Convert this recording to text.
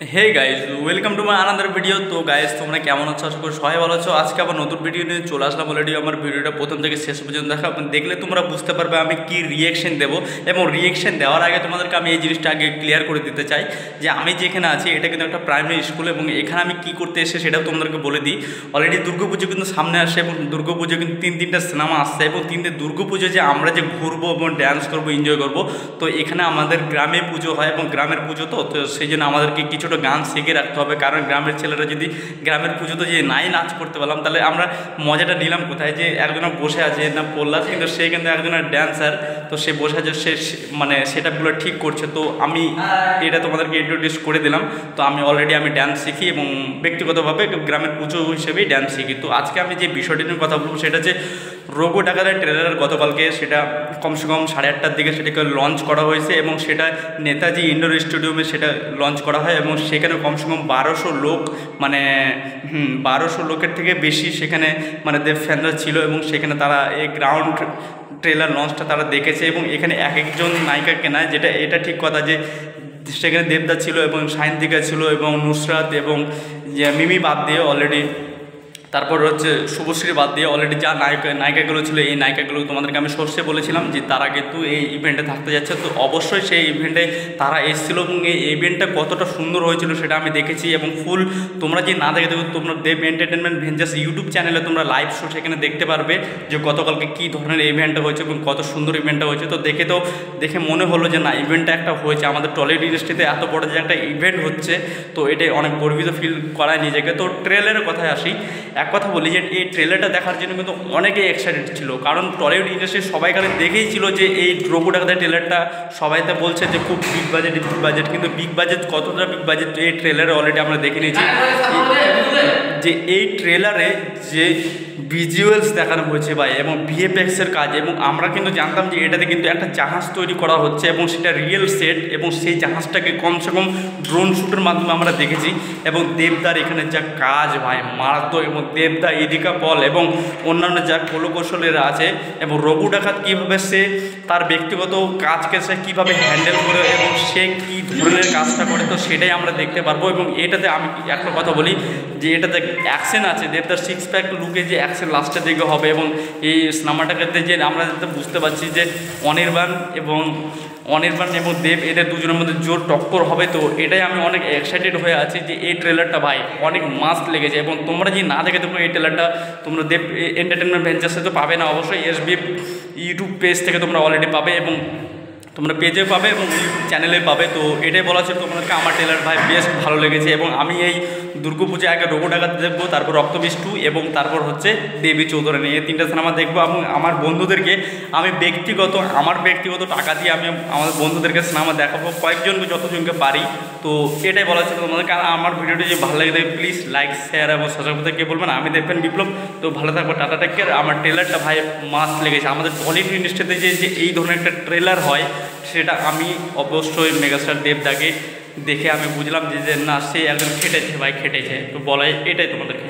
Hey guys, welcome to my another video. তো guys, তোমরা কেমন আছো? আশা করি সবাই ভালো আছো। আজকে আবার নতুন ভিডিও নিয়ে চলে আসলাম। অলরেডি আমার ভিডিওটা প্রথম থেকে শেষ পর্যন্ত দেখা দেখলে তোমরা বুঝতে পারবে আমি কি রিয়েকশন দেবো। এবং রিয়েকশন দেওয়ার আগে তোমাদেরকে আমি এই জিনিসটা আগে ক্লিয়ার করে দিতে চাই যে আমি যেখানে আছি এটা কিন্তু একটা প্রাইমারি স্কুল, এবং এখানে আমি কি করতে এসে সেটাও তোমাদেরকে বলে দিই। অলরেডি দুর্গাপুজো কিন্তু সামনে আসে, এবং দুর্গাপুজো কিন্তু তিনটা সিনেমা আসছে, এবং দুর্গাপুজো যে আমরা যে ঘুরবো এবং ড্যান্স করবো, এনজয় করবো। তো এখানে আমাদের গ্রামে পুজো হয়, এবং গ্রামের পুজো তো সেই জন্য আমাদেরকে কিছুটা গান শিখে রাখতে হবে। কারণ গ্রামের ছেলেরা যদি গ্রামের পুজোতে যে নাই নাচ করতে পারলাম, তাহলে আমরা মজাটা নিলাম কোথায়? যে একজনা বসে আছে না প্রহ্লাদ, কিন্তু সে কিন্তু একজনের ড্যান্সার, তো সে বসে আছে, সে মানে সেটাগুলো ঠিক করছে। তো আমি এটা তোমাদেরকে ইন্ট্রোডিউস করে দিলাম। তো আমি অলরেডি ড্যান্স শিখি, এবং ব্যক্তিগতভাবে গ্রামের পুজো হিসেবেই ড্যান্স শিখি। তো আজকে আমি যে বিষয়টি নিয়ে কথা বলবো সেটা যে রঘু ডাকাতের ট্রেলার গতকালকে সেটা কমসে কম 8:30টার দিকে সেটাকে লঞ্চ করা হয়েছে, এবং সেটা নেতাজি ইন্ডোর স্টেডিয়ামে সেটা লঞ্চ করা হয়। এবং সেখানে কমসে কম 1200 লোক, মানে 1200 লোকের থেকে বেশি সেখানে মানে দেব ফ্যানরা ছিল, এবং সেখানে তারা এই গ্রাউন্ড ট্রেলার লঞ্চটা তারা দেখেছে। এবং এখানে এক একজন নায়িকাকে নেয়, যেটা এটা ঠিক কথা যে সেখানে দেবদা ছিল, এবং সায়ন্তিকা ছিল, এবং নুসরাত, এবং মিমি বাদ দিয়ে অলরেডি, তারপর হচ্ছে শুভশ্রী বাদ দিয়ে অলরেডি যা নায়িকাগুলো ছিল, এই নায়িকাগুলো তোমাদেরকে আমি সর্ষে বলেছিলাম যে তারা কিন্তু এই ইভেন্টে থাকতে যাচ্ছে। তো অবশ্যই সেই ইভেন্টে তারা এসেছিলো, এবং এই ইভেন্টটা কতটা সুন্দর হয়েছিল সেটা আমি দেখেছি। এবং ফুল তোমরা যে না দেখে দেখো, তোমরা দেব এন্টারটেনমেন্ট ভেঞ্চার্স ইউটিউব চ্যানেলে তোমরা লাইভ শো সেখানে দেখতে পারবে যে গতকালকে কী ধরনের ইভেন্টটা হয়েছে এবং কত সুন্দর ইভেন্টটা হয়েছে। তো দেখে মনে হলো যে না, ইভেন্টটা একটা হয়েছে আমাদের টলিউড ইন্ডাস্ট্রিতে, এত বড় যে একটা ইভেন্ট হচ্ছে, তো এটাই অনেক গর্বিত ফিল করায় নিজেকে। তো ট্রেলারের কথায় আসি, এক কথা বলি যে এই ট্রেলারটা দেখার জন্য কিন্তু অনেকেই এক্সাইটেড ছিল, কারণ টলিউড ইন্ডাস্ট্রির সবাইকারে দেখেই ছিল যে এই রঘু ডাকাতের ট্রেলারটা সবাইতে বলছে যে খুব বিগ বাজেট, কিন্তু বিগ বাজেট কতটা বিগ বাজেট এই ট্রেলারে অলরেডি আমরা দেখে নিয়েছি যে এই ট্রেলারে যে ভিজুয়ালস দেখানো হয়েছে ভাই, এবং ভিএফএক্সের কাজ। এবং আমরা কিন্তু জানতাম যে এটাতে কিন্তু একটা জাহাজ তৈরি করা হচ্ছে, এবং সেটা রিয়েল সেট, এবং সেই জাহাজটাকে কমসে কম ড্রোন শ্যুটের মাধ্যমে আমরা দেখেছি। এবং দেবদার এখানে যা কাজ ভাই মারাত্মক, এবং দেবদা, ইদিকা পল এবং অন্যান্য যা কৌশলেরা আছে, এবং রঘু ডাকাত কীভাবে সে তার ব্যক্তিগত কাজকে সে কীভাবে হ্যান্ডেল করে, এবং সে কী ধরনের কাজটা করে, তো সেটাই আমরা দেখতে পারবো। এবং এটাতে আমি একটা কথা বলি যে এটাতে অ্যাকশন আছে, দেবদার 6 প্যাক লুকে যে অ্যাকশন লাস্টের দিকে হবে, এবং এই সিনেমাটাকে যে আমরা যাতে বুঝতে পারছি যে অনির্বাণ এবং দেব, এদের দুজনের মধ্যে জোর টক্কর হবে। তো এটাই আমি অনেক এক্সাইটেড হয়ে আছি যে এই ট্রেলারটা ভাই অনেক মাস্ট লেগেছে। এবং তোমরা যদি না দেখে দেখো এই ট্রেলারটা, তোমরা দেব এন্টারটেনমেন্ট ভেঞ্চার্সে তো পাবে না, অবশ্যই এসবি ইউটিউব পেজ থেকে তোমরা অলরেডি পাবে, এবং তোমরা পেজে পাবে এবং ইউটিউব চ্যানেলে পাবে। তো এটাই বলা ছিল তোমাদেরকে, আমার ট্রেলার ভাই বেশ ভালো লেগেছে। এবং আমি এই দুর্গাপূজায় আগে রঘু ডাকাত দেখবো, তারপর রক্তবীজ 2, এবং তারপর হচ্ছে দেবী চৌধুরানী, এই 3টা সিনেমা দেখবো। এবং আমার বন্ধুদেরকে আমি আমার ব্যক্তিগত টাকা দিয়ে আমি আমাদের বন্ধুদেরকে সিনেমা দেখাবো, কয়েকজনকে যতজনকে পারি। তো এটাই বলা ছিল তোমাদের। কারণ আমার ভিডিওটি যদি ভালো লাগে থাকে প্লিজ লাইক, শেয়ার এবং সাবস্ক্রাইব করতে কে বলবেন। আমি দেখবেন বিপ্লব। তো ভালো থাকবো, টাটা, টেক কেয়ার। আমার ট্রেলারটা ভাই মাস্ট লেগেছে। আমাদের টলিউড ইন্ডাস্ট্রিতে যে এই ধরনের একটা ট্রেলার হয়, সেটা আমি অবশ্যই মেগাস্টার দেবদাকে দেখে আমি বুঝলাম যে না, সে একজন খেটেছে ভাই, খেটেছে। তো বলাই এটাই তোমাদেরকে।